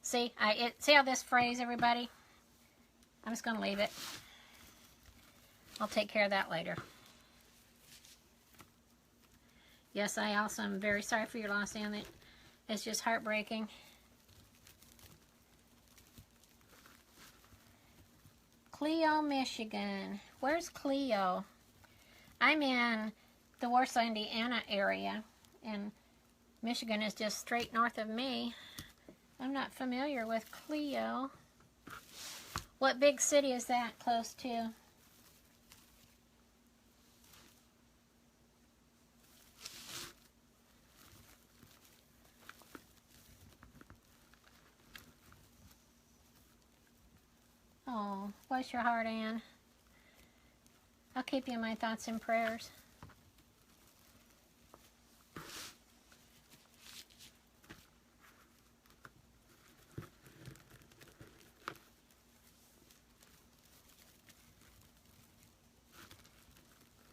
S1: See, see how this phrase, everybody? I'm just going to leave it. I'll take care of that later. Yes, I also am very sorry for your loss, Anne. It's just heartbreaking. Cleo, Michigan. Where's Cleo? I'm in the Warsaw, Indiana area, and Michigan is just straight north of me. I'm not familiar with Cleo. What big city is that close to? Oh, bless your heart, Anne. I'll keep you in my thoughts and prayers.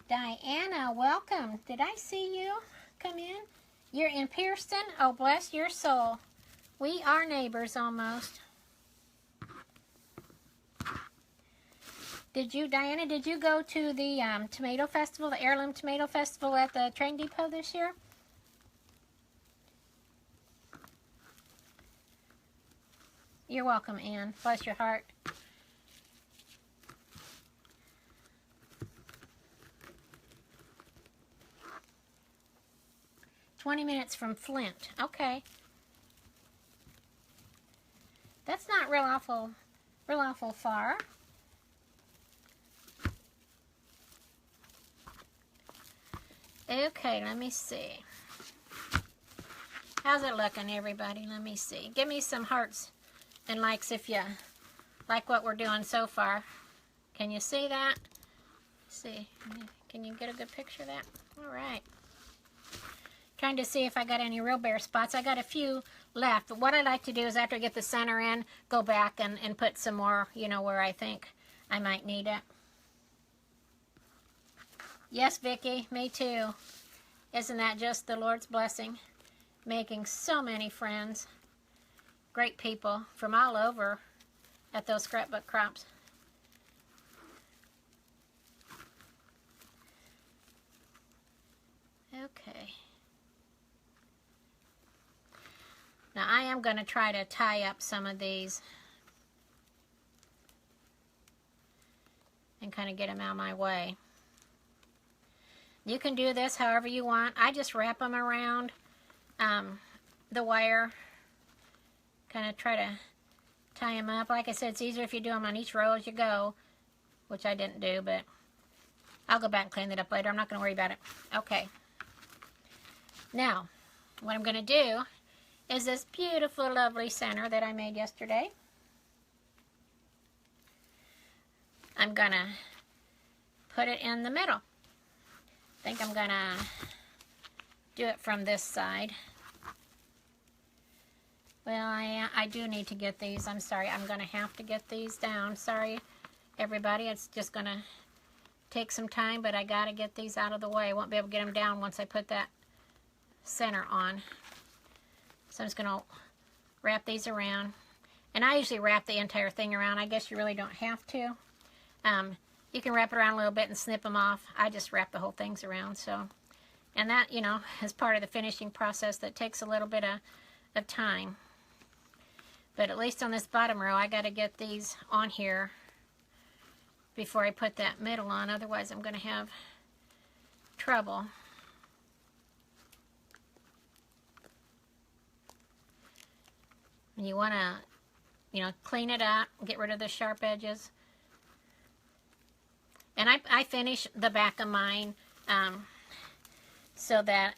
S1: Diana, welcome. Did I see you come in? You're in Pierceton? Oh, bless your soul. We are neighbors almost. Diana, did you go to the tomato festival, the heirloom tomato festival at the train depot this year? You're welcome, Anne. Bless your heart. "20 minutes from Flint." Okay. That's not real awful far. Okay, let me see. How's it looking, everybody? Let me see. Give me some hearts and likes if you like what we're doing so far. Can you see that? Let's see. Can you get a good picture of that? All right. Trying to see if I got any real bare spots. I got a few left, but what I like to do is after I get the center in, go back and put some more, you know, where I think I might need it. Yes, Vicki, me too. Isn't that just the Lord's blessing? Making so many friends. Great people from all over at those scrapbook crops. Okay. Now I am going to try to tie up some of these and kind of get them out of my way. You can do this however you want. I just wrap them around the wire. Kind of try to tie them up. Like I said, it's easier if you do them on each row as you go, which I didn't do, but I'll go back and clean it up later. I'm not going to worry about it. Okay. Now, what I'm going to do is this beautiful, lovely center that I made yesterday. I'm going to put it in the middle. I think I'm going to do it from this side. Well, I do need to get these. I'm sorry. I'm going to have to get these down. Sorry, everybody. It's just going to take some time, but I got to get these out of the way. I won't be able to get them down once I put that center on. So I'm just going to wrap these around. And I usually wrap the entire thing around. I guess you really don't have to. You can wrap it around a little bit and snip them off. I just wrap the whole things around. So, and that, you know, is part of the finishing process that takes a little bit of time. But at least on this bottom row, I got to get these on here before I put that middle on. Otherwise, I'm going to have trouble. And you want to, you know, clean it up, get rid of the sharp edges. And I finish the back of mine so that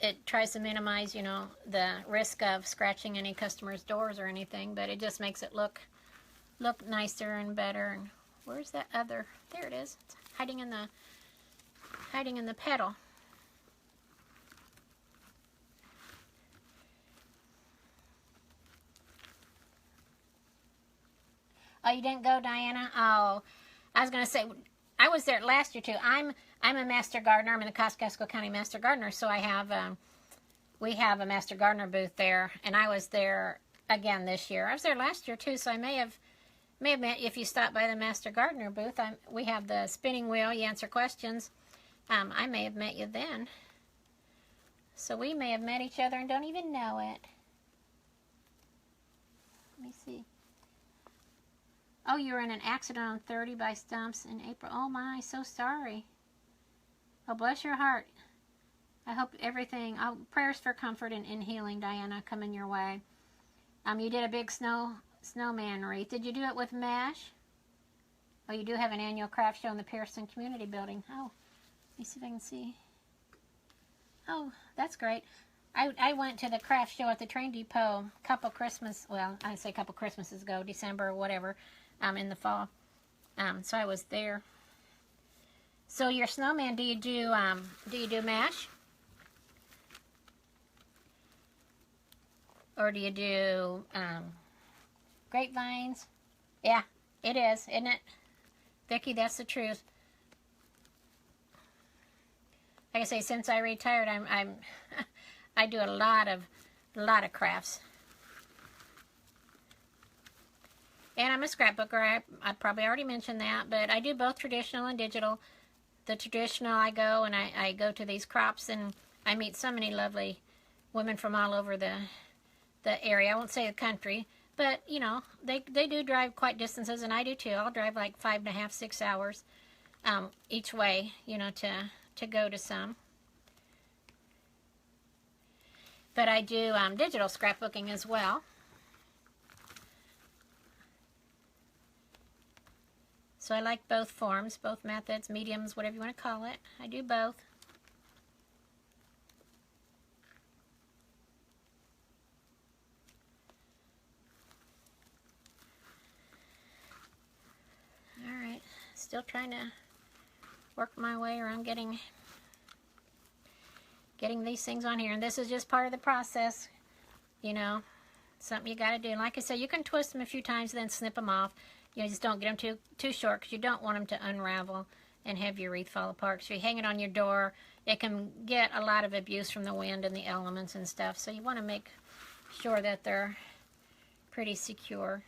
S1: it tries to minimize, you know, the risk of scratching any customer's doors or anything, but it just makes it look look nicer and better. And where's that other? There it is. It's hiding in the petal. Oh, you didn't go, Diana? Oh, I was going to say, I was there last year too. I'm a master gardener. I'm in the Kosciuszko County Master Gardener, so I have we have a Master Gardener booth there, and I was there again this year. I was there last year too, so I may have met if you stop by the Master Gardener booth. We have the spinning wheel. You answer questions. I may have met you then. So we may have met each other and don't even know it. Let me see. Oh, you were in an accident on 30 by stumps in April. Oh my, so sorry. Oh, bless your heart. I hope everything, prayers for comfort and healing, Diana, coming your way. You did a big snowman wreath. Did you do it with mesh? Oh, you do have an annual craft show in the Pearson Community Building. Oh, let me see if I can see. Oh, that's great. I went to the craft show at the train depot a couple Christmas, well, I'd say a couple Christmases ago, December or whatever, in the fall. So I was there. So your snowman, do you do mesh? Or do you do grapevines? Yeah, it is, isn't it? Vicki, that's the truth. Like I say, since I retired, I do a lot of crafts. And I'm a scrapbooker. I probably already mentioned that, but I do both traditional and digital. The traditional, I go and I go to these crops, and I meet so many lovely women from all over the area. I won't say the country, but you know, they do drive quite distances, and I do too. I'll drive like 5.5, 6 hours each way, you know, to go to some. But I do digital scrapbooking as well. So I like both forms, both methods, mediums, whatever you want to call it. I do both. Alright, still trying to work my way around getting these things on here. And this is just part of the process, you know, something you got to do. And like I said, you can twist them a few times and then snip them off. You know, just don't get them too short, because you don't want them to unravel and have your wreath fall apart. So you hang it on your door, it can get a lot of abuse from the wind and the elements and stuff. So you want to make sure that they're pretty secure.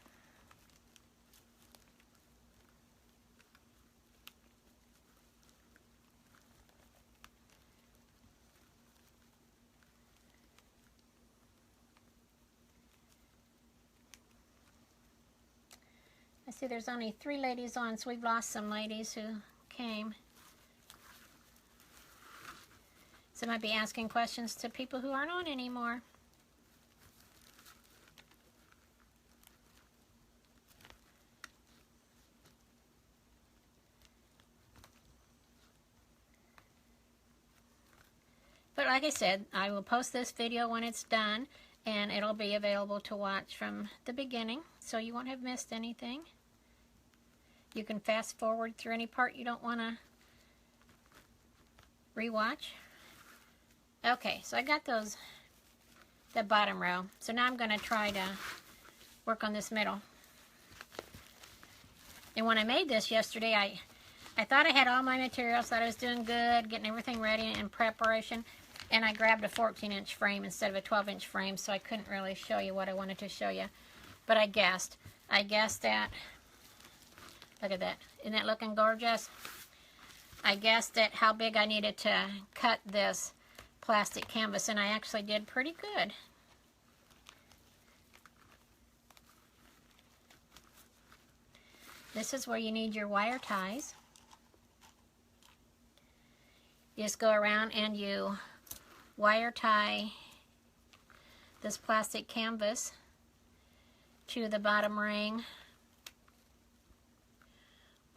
S1: I see there's only 3 ladies on, so we've lost some ladies who came. So I might be asking questions to people who aren't on anymore. But like I said, I will post this video when it's done, and it'll be available to watch from the beginning, so you won't have missed anything. You can fast forward through any part you don't want to rewatch. Okay, so I got the bottom row. So now I'm going to try to work on this middle. And when I made this yesterday, I thought I had all my materials, thought I was doing good, getting everything ready in preparation. And I grabbed a 14-inch frame instead of a 12-inch frame, so I couldn't really show you what I wanted to show you. But I guessed that, look at that, isn't that looking gorgeous? I guessed at how big I needed to cut this plastic canvas, and I actually did pretty good. This is where you need your wire ties. You just go around and you wire tie this plastic canvas to the bottom ring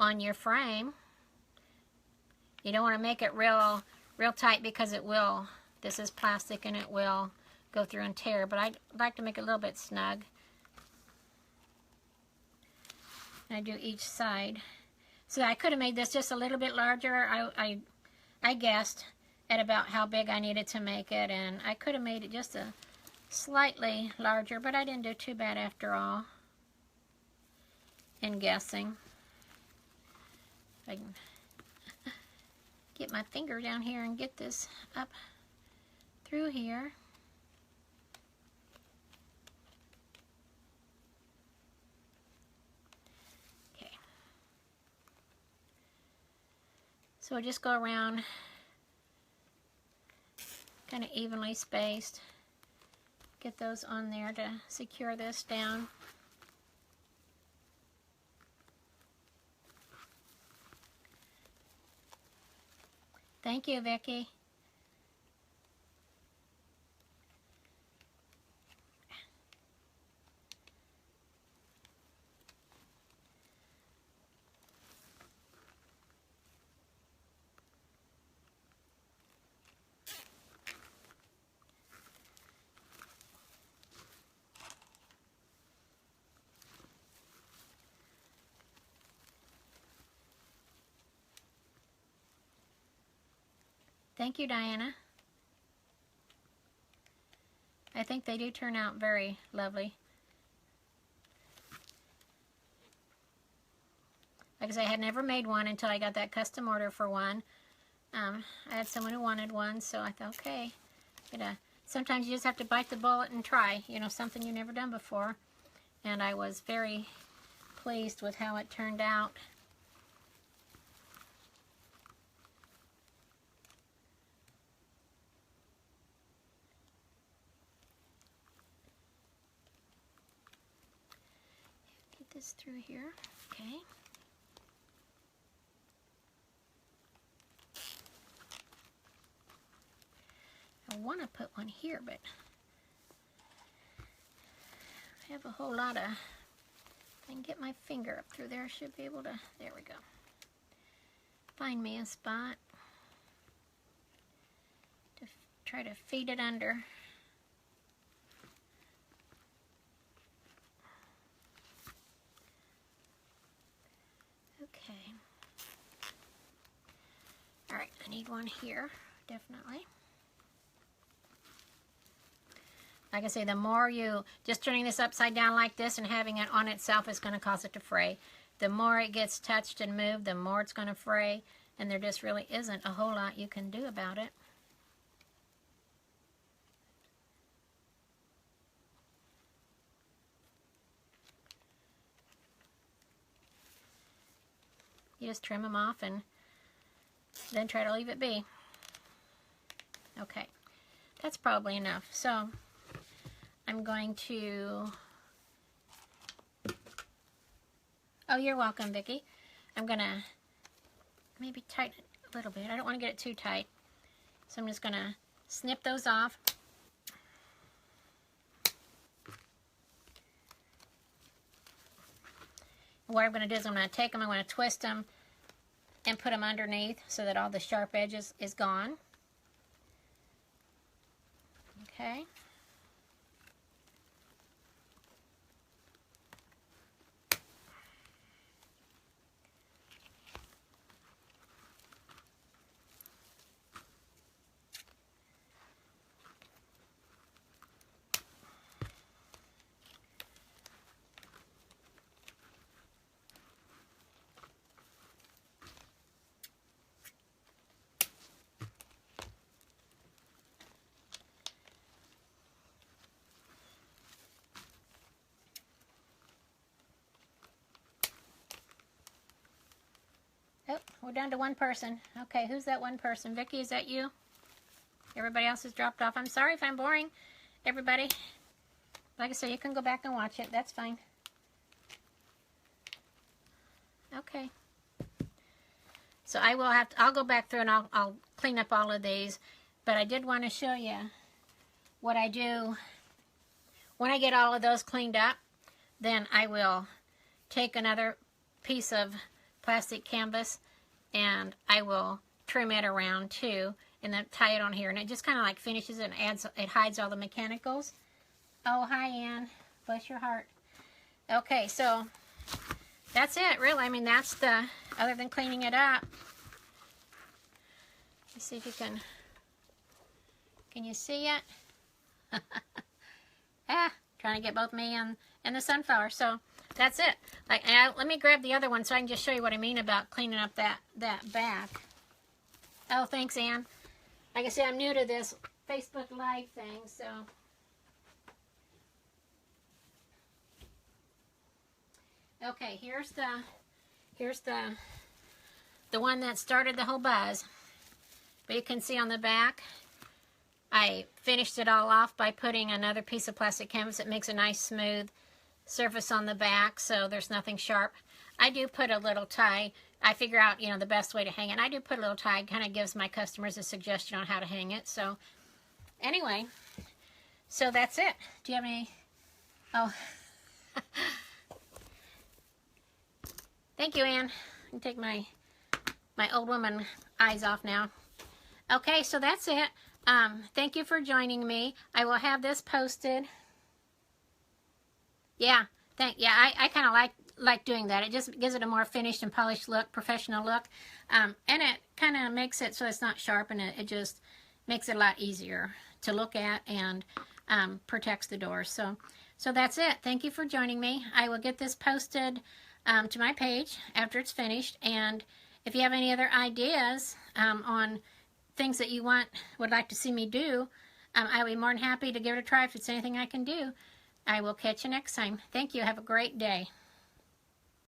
S1: on your frame. You don't want to make it real tight, because it will, this is plastic and it will go through and tear, but I'd like to make it a little bit snug. And I do each side. So I could have made this just a little bit larger. I guessed at about how big I needed to make it, and I could have made it just a slightly larger, but I didn't do too bad after all in guessing. I can get my finger down here and get this up through here. Okay. So we'll just go around kind of evenly spaced. Get those on there to secure this down. Thank you, Vicki. Thank you, Diana. I think they do turn out very lovely. Like I said, I had never made one until I got that custom order for one. I had someone who wanted one, so I thought, okay. But sometimes you just have to bite the bullet and try, you know, something you've never done before. And I was very pleased with how it turned out. This through here, okay. I want to put one here, but I have a whole lot of, if I can get my finger up through there, I should be able to, there we go. Find me a spot to try to feed it under. Okay. All right, I need one here, definitely. Like I say, the more you, just turning this upside down like this and having it on itself is going to cause it to fray. The more it gets touched and moved, the more it's going to fray, and there just really isn't a whole lot you can do about it. You just trim them off and then try to leave it be. Okay, that's probably enough. So I'm going to, oh, you're welcome, Vicki. I'm going to maybe tighten it a little bit. I don't want to get it too tight. So I'm just going to snip those off. What I'm going to do is I'm going to take them, I'm going to twist them and put them underneath so that all the sharp edges is gone. Okay. Oh, we're down to one person. Okay, who's that one person? Vicki, is that you? Everybody else has dropped off. I'm sorry if I'm boring, everybody. Like I said, you can go back and watch it. That's fine. Okay. So I will have to, I'll go back through and I'll clean up all of these. But I did want to show you what I do. When I get all of those cleaned up, then I will take another piece of plastic canvas and I will trim it around too and then tie it on here, and it just kind of like finishes it and adds, it hides all the mechanicals. Oh, hi Ann, bless your heart. Okay, so that's it, really. I mean, that's the, other than cleaning it up. Let's see if you can you see it? Trying to get both me and the sunflower. So that's it. Like, let me grab the other one so I can just show you what I mean about cleaning up that back. Oh, thanks, Ann. Like I said, I'm new to this Facebook Live thing, so. Okay, here's the one that started the whole buzz. But you can see on the back, I finished it all off by putting another piece of plastic canvas. It makes a nice smooth surface on the back, so there's nothing sharp. I do put a little tie. I figure out, you know, the best way to hang it. I do put a little tie. It kind of gives my customers a suggestion on how to hang it. So anyway, so that's it. Do you have any? Oh. Thank you, Ann. I can take my old woman eyes off now. Okay, so that's it. Thank you for joining me. I will have this posted. Yeah, I kind of like doing that. It just gives it a more finished and polished look, professional look. And it kind of makes it so it's not sharp, and it just makes it a lot easier to look at and protects the doors. So that's it. Thank you for joining me. I will get this posted to my page after it's finished. And if you have any other ideas on things that you would like to see me do, I'll be more than happy to give it a try if it's anything I can do. I will catch you next time. Thank you. Have a great day.